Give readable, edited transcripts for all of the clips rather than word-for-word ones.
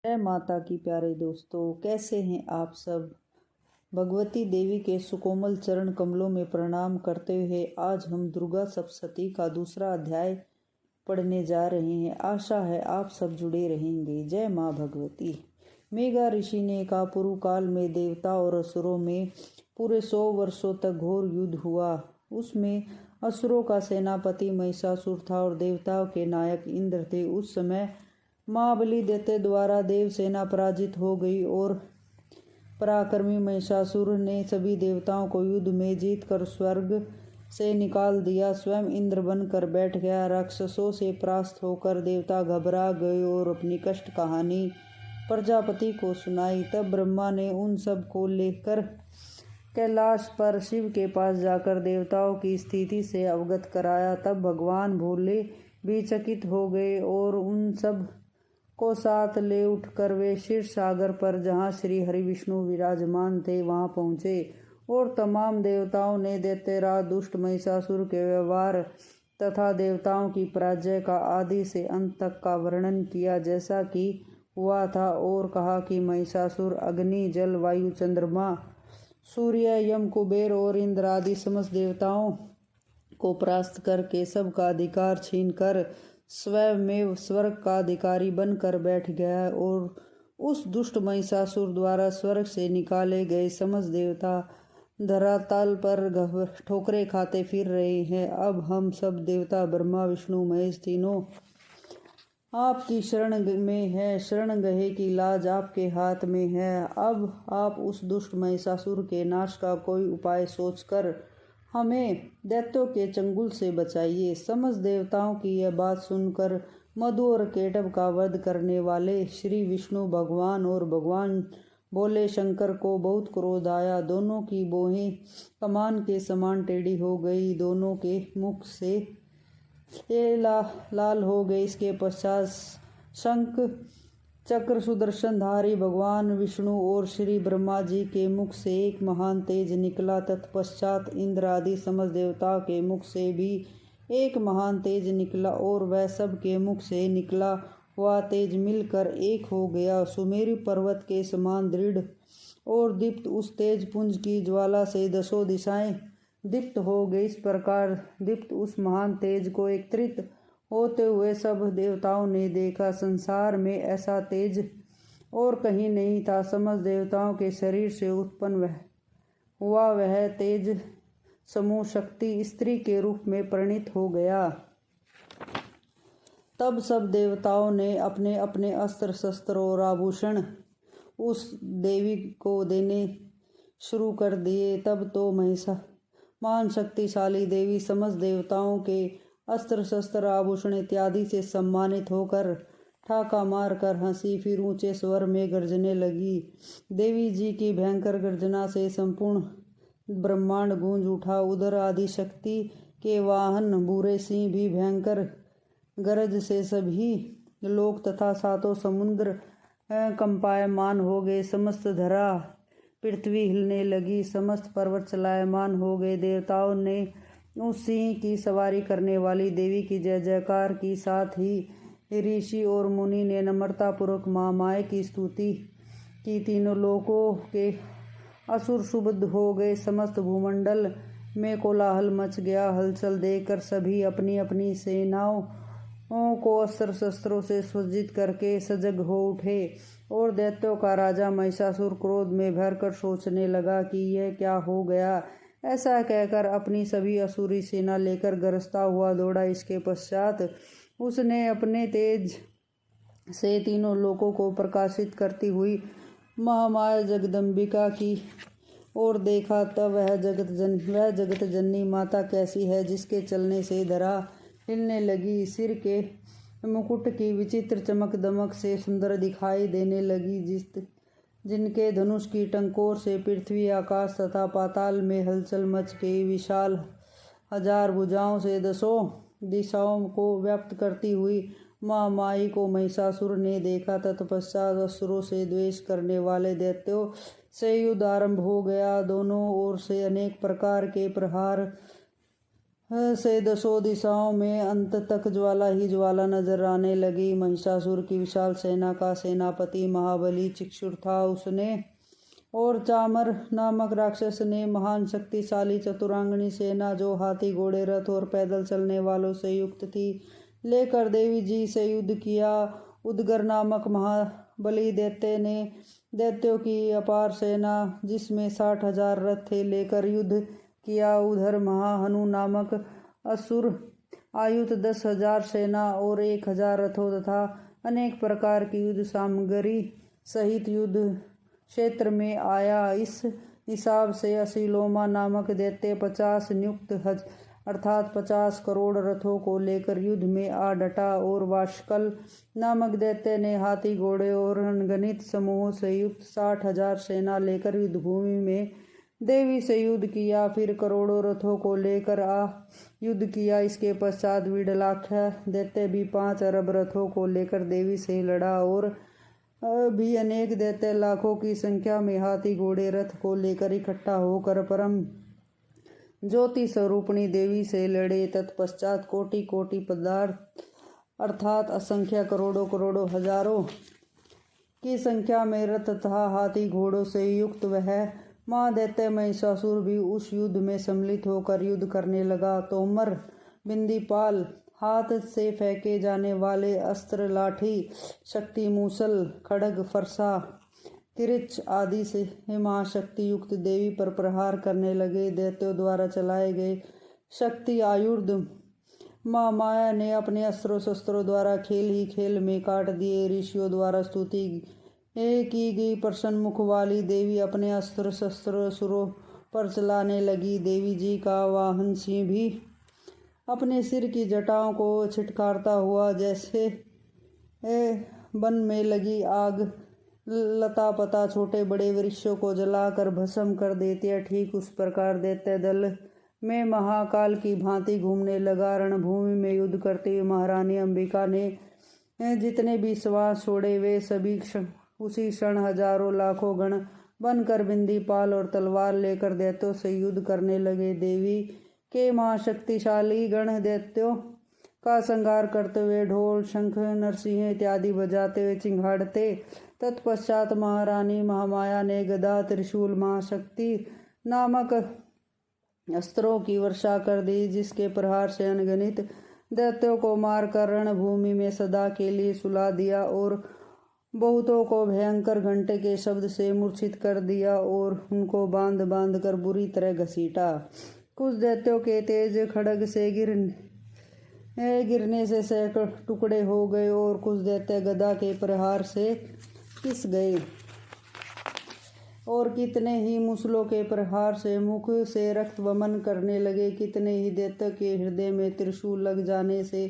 जय माता की प्यारे दोस्तों, कैसे हैं आप सब। भगवती देवी के सुकोमल चरण कमलों में प्रणाम करते हुए आज हम दुर्गा सप्तशती का दूसरा अध्याय पढ़ने जा रहे हैं। आशा है आप सब जुड़े रहेंगे। जय माँ भगवती। मेघा ऋषि ने कहा, पूर्व काल में देवता और असुरों में पूरे 100 वर्षों तक घोर युद्ध हुआ। उसमें असुरों का सेनापति महिषासुर था और देवताओं के नायक इंद्र थे। उस समय महाबली दैत्य द्वारा देव सेना पराजित हो गई और पराक्रमी महिषासुर ने सभी देवताओं को युद्ध में जीत कर स्वर्ग से निकाल दिया। स्वयं इंद्र बनकर बैठ गया। राक्षसों से परास्त होकर देवता घबरा गए और अपनी कष्ट कहानी प्रजापति को सुनाई। तब ब्रह्मा ने उन सब को लेकर कैलाश पर शिव के पास जाकर देवताओं की स्थिति से अवगत कराया। तब भगवान भोले भी चकित हो गए और उन सब को साथ ले उठकर वे क्षीर सागर पर, जहाँ श्री हरि विष्णु विराजमान थे, वहां पहुँचे और तमाम देवताओं ने दैत्यराज दुष्ट महिषासुर के व्यवहार तथा देवताओं की पराजय का आदि से अंत तक का वर्णन किया जैसा कि हुआ था, और कहा कि महिषासुर अग्नि, जल, वायु, चंद्रमा, सूर्य, यम, कुबेर और इंद्र आदि समस्त देवताओं को परास्त करके सबका अधिकार छीनकर स्वयं स्वर्ग का अधिकारी बनकर बैठ गया और उस दुष्ट महिषासुर द्वारा स्वर्ग से निकाले गए समस्त देवता धरातल पर ठोकरे खाते फिर रहे हैं। अब हम सब देवता ब्रह्मा, विष्णु, महेश तीनों आपकी शरण में है। शरण गहे की लाज आपके हाथ में है। अब आप उस दुष्ट महिषासुर के नाश का कोई उपाय सोचकर हमें दैत्यों के चंगुल से बचाइए। समस्त देवताओं की यह बात सुनकर मधु और केटव का वध करने वाले श्री विष्णु भगवान और भगवान भोले शंकर को बहुत क्रोध आया। दोनों की बोहें कमान के समान टेढ़ी हो गई, दोनों के मुख से लाल हो गए। इसके पश्चात शंख चक्र सुदर्शनधारी भगवान विष्णु और श्री ब्रह्मा जी के मुख से एक महान तेज निकला। तत्पश्चात इंद्र आदि समस्त देवताओं के मुख से भी एक महान तेज निकला और वह सब के मुख से निकला हुआ तेज मिलकर एक हो गया। सुमेरु पर्वत के समान दृढ़ और दीप्त उस तेज पुंज की ज्वाला से 10 दिशाएं दीप्त हो गई। इस प्रकार दीप्त उस महान तेज को एकत्रित होते हुए सब देवताओं ने देखा। संसार में ऐसा तेज और कहीं नहीं था। समस्त देवताओं के शरीर से उत्पन्न हुआ वह तेज समूह शक्ति स्त्री के रूप में परिणित हो गया। तब सब देवताओं ने अपने अपने अस्त्र शस्त्र और आभूषण उस देवी को देने शुरू कर दिए। तब तो महान शक्तिशाली देवी समस्त देवताओं के अस्त्र शस्त्र आभूषण इत्यादि से सम्मानित होकर ठाका मारकर हंसी, फिर ऊंचे स्वर में गर्जने लगी। देवी जी की भयंकर गर्जना से संपूर्ण ब्रह्मांड गूंज उठा। उधर आदि शक्ति के वाहन बुरे सिंह भी भयंकर गरज से सभी लोक तथा सातों समुद्र कंपायमान हो गए। समस्त धरा पृथ्वी हिलने लगी, समस्त पर्वत चलायमान हो गए। देवताओं ने उस सिंह की सवारी करने वाली देवी की जय जयकार की। साथ ही ऋषि और मुनि ने नम्रता पूर्वक महामाया की स्तुति की। तीनों लोकों के असुर सुबुद्ध हो गए। समस्त भूमंडल में कोलाहल मच गया। हलचल देखकर सभी अपनी अपनी सेनाओं को अस्त्र शस्त्रों से सज्जित करके सजग हो उठे और दैत्यों का राजा महिषासुर क्रोध में भरकर सोचने लगा कि यह क्या हो गया। ऐसा कहकर अपनी सभी असुरी सेना लेकर गरजता हुआ दौड़ा। इसके पश्चात उसने अपने तेज से तीनों लोकों को प्रकाशित करती हुई महामाया जगदम्बिका की ओर देखा। तब वह जगत जननी माता कैसी है, जिसके चलने से धरा हिलने लगी। सिर के मुकुट की विचित्र चमक दमक से सुंदर दिखाई देने लगी। जिनके धनुष की टंकोर से पृथ्वी, आकाश तथा पाताल में हलचल मच गई। विशाल 1000 भुजाओं से 10 दिशाओं को व्याप्त करती हुई महामाई को महिषासुर ने देखा। तत्पश्चात असुरों से द्वेष करने वाले दैत्यों से युद्ध आरंभ हो गया। दोनों ओर से अनेक प्रकार के प्रहार से दसों दिशाओं में अंत तक ज्वाला ही ज्वाला नजर आने लगी। महिषासुर की विशाल सेना का सेनापति महाबली चिक्षुर था। उसने और चामर नामक राक्षस ने महान शक्तिशाली चतुरांगनी सेना, जो हाथी घोड़े रथ और पैदल चलने वालों से युक्त थी, लेकर देवी जी से युद्ध किया। उदगर नामक महाबली दैत्य ने दैत्यों की अपार सेना, जिसमें 60,000 रथ थे, लेकर युद्ध किया। उधर महाहनु नामक असुर आयुध 10,000 सेना और 1,000 रथों तथा अनेक प्रकार की युद्ध सामग्री सहित युद्ध क्षेत्र में आया। इस हिसाब से असीलोमा नामक दैत्य 50 नियुक्त अर्थात 50 करोड़ रथों को लेकर युद्ध में आ डटा। और वाशकल नामक दैत्य ने हाथी घोड़े और अनगणित समूहों से युक्त 60,000 सेना लेकर युद्ध भूमि में देवी से युद्ध किया। फिर करोड़ों रथों को लेकर युद्ध किया। इसके पश्चात विडलाख्या दैत्य भी 5 अरब रथों को लेकर देवी से लड़ा। और भी अनेक दैत्य लाखों की संख्या में हाथी घोड़े रथ को लेकर इकट्ठा होकर परम ज्योति स्वरूपणी देवी से लड़े। तत्पश्चात कोटि कोटि पदार्थ अर्थात असंख्य करोड़ों करोड़ों हजारों की संख्या में रथ तथा हाथी घोड़ों से युक्त वह महादैत्य महिषासुर भी उस युद्ध में सम्मिलित होकर युद्ध करने लगा। तोमर, बिंदीपाल, हाथ से फेंके जाने वाले अस्त्र, लाठी, शक्ति मूसल, खड्ग, फरसा, तिरछ आदि से महाशक्ति युक्त देवी पर प्रहार करने लगे। दैत्यों द्वारा चलाए गए शक्ति आयुध माँ माया ने अपने अस्त्रों शस्त्रों द्वारा खेल ही खेल में काट दिए। ऋषियों द्वारा स्तुति की गई प्रसन्न मुख वाली देवी अपने अस्त्र शस्त्र असुरों पर चलाने लगी। देवी जी का वाहन सिंह भी अपने सिर की जटाओं को छिटकारता हुआ जैसे वन में लगी आग लता पता छोटे बड़े वृक्षों को जलाकर भस्म कर देती है, ठीक उस प्रकार दैत्य दल में महाकाल की भांति घूमने लगा। रणभूमि में युद्ध करते हुए महारानी अंबिका ने जितने भी श्वास छोड़े वे सभी उसी क्षण हजारों लाखों गण बनकर बिंदीपाल और तलवार लेकर दैत्यों से युद्ध करने लगे। देवी के महाशक्तिशाली गण दैत्यों का संहार करते हुए ढोल, शंख, नरसिंह इत्यादि बजाते हुए चिंघाड़ते। तत्पश्चात महारानी महामाया ने गदा, त्रिशूल, महाशक्ति नामक अस्त्रों की वर्षा कर दी, जिसके प्रहार से अनगिनत दैत्यों को मारकर रणभूमि में सदा के लिए सुला दिया और बहुतों को भयंकर घंटे के शब्द से मूर्छित कर दिया और उनको बांध बांध कर बुरी तरह घसीटा। कुछ दैत्यों के तेज खड्ग से गिरने से सैकड़ों टुकड़े हो गए और कुछ दैत्य गदा के प्रहार से पिस गए और कितने ही मूसलों के प्रहार से मुख से रक्त वमन करने लगे। कितने ही दैत्य के हृदय में त्रिशूल लग जाने से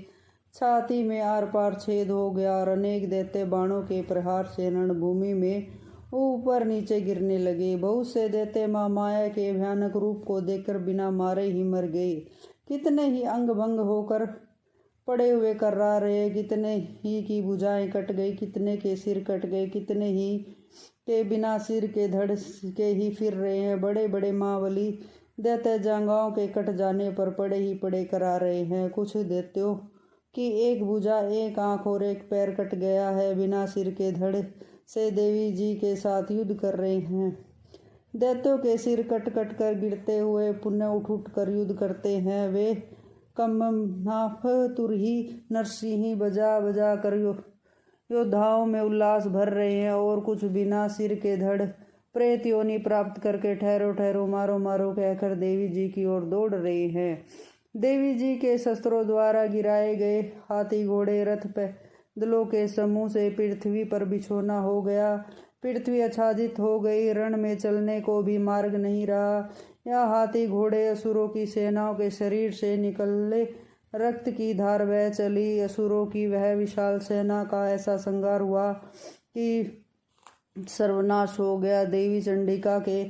छाती में आर पार छेद हो गया और अनेक दैत्य बाणों के प्रहार से रणभूमि में ऊपर नीचे गिरने लगे। बहुत से दैत्य माँ माया के भयानक रूप को देखकर बिना मारे ही मर गए। कितने ही अंग भंग होकर पड़े हुए कर्रा रहे, कितने ही की भुजाएं कट गई, कितने के सिर कट गए, कितने ही के बिना सिर के धड़ के ही फिर रहे हैं। बड़े बड़े महाबली दैत्य जांघाओं के कट जाने पर पड़े ही पड़े करा रहे हैं। कुछ दैत्यों की एक भुजा, एक आंख और एक पैर कट गया है, बिना सिर के धड़ से देवी जी के साथ युद्ध कर रहे हैं। दैत्यों के सिर कट कट कर गिरते हुए पुनः उठ उठ कर युद्ध करते हैं। वे कमनाफ तुरही नरसिंह बजा बजा कर योद्धाओं में उल्लास भर रहे हैं और कुछ बिना सिर के धड़ प्रेत योनि प्राप्त करके ठहरो ठहरो मारो मारो कहकर देवी जी की ओर दौड़ रहे हैं। देवी जी के शस्त्रों द्वारा गिराए गए हाथी घोड़े रथ पैदलों के समूह से पृथ्वी पर बिछोना हो गया। पृथ्वी आच्छादित हो गई, रण में चलने को भी मार्ग नहीं रहा। यह हाथी घोड़े असुरों की सेनाओं के शरीर से निकले रक्त की धार बह चली। असुरों की वह विशाल सेना का ऐसा संहार हुआ कि सर्वनाश हो गया। देवी चंडिका के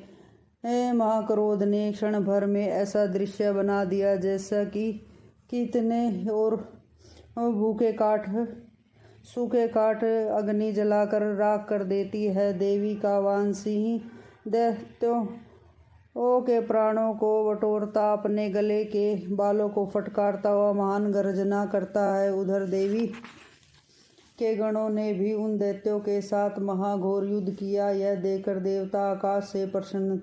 महाक्रोध ने क्षण भर में ऐसा दृश्य बना दिया जैसा कि कितने और सूखे काठ अग्नि जलाकर राख कर देती है। देवी का वाहन सिंह दैत्यों ओ के प्राणों को बटोरता, अपने गले के बालों को फटकारता हुआ महान गर्जना करता है। उधर देवी के गणों ने भी उन दैत्यों के साथ महाघोर युद्ध किया। यह देखकर देवता आकाश से प्रसन्न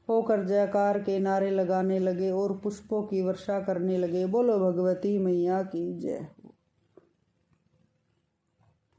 होकर जयकार के नारे लगाने लगे और पुष्पों की वर्षा करने लगे। बोलो भगवती मैया की जय।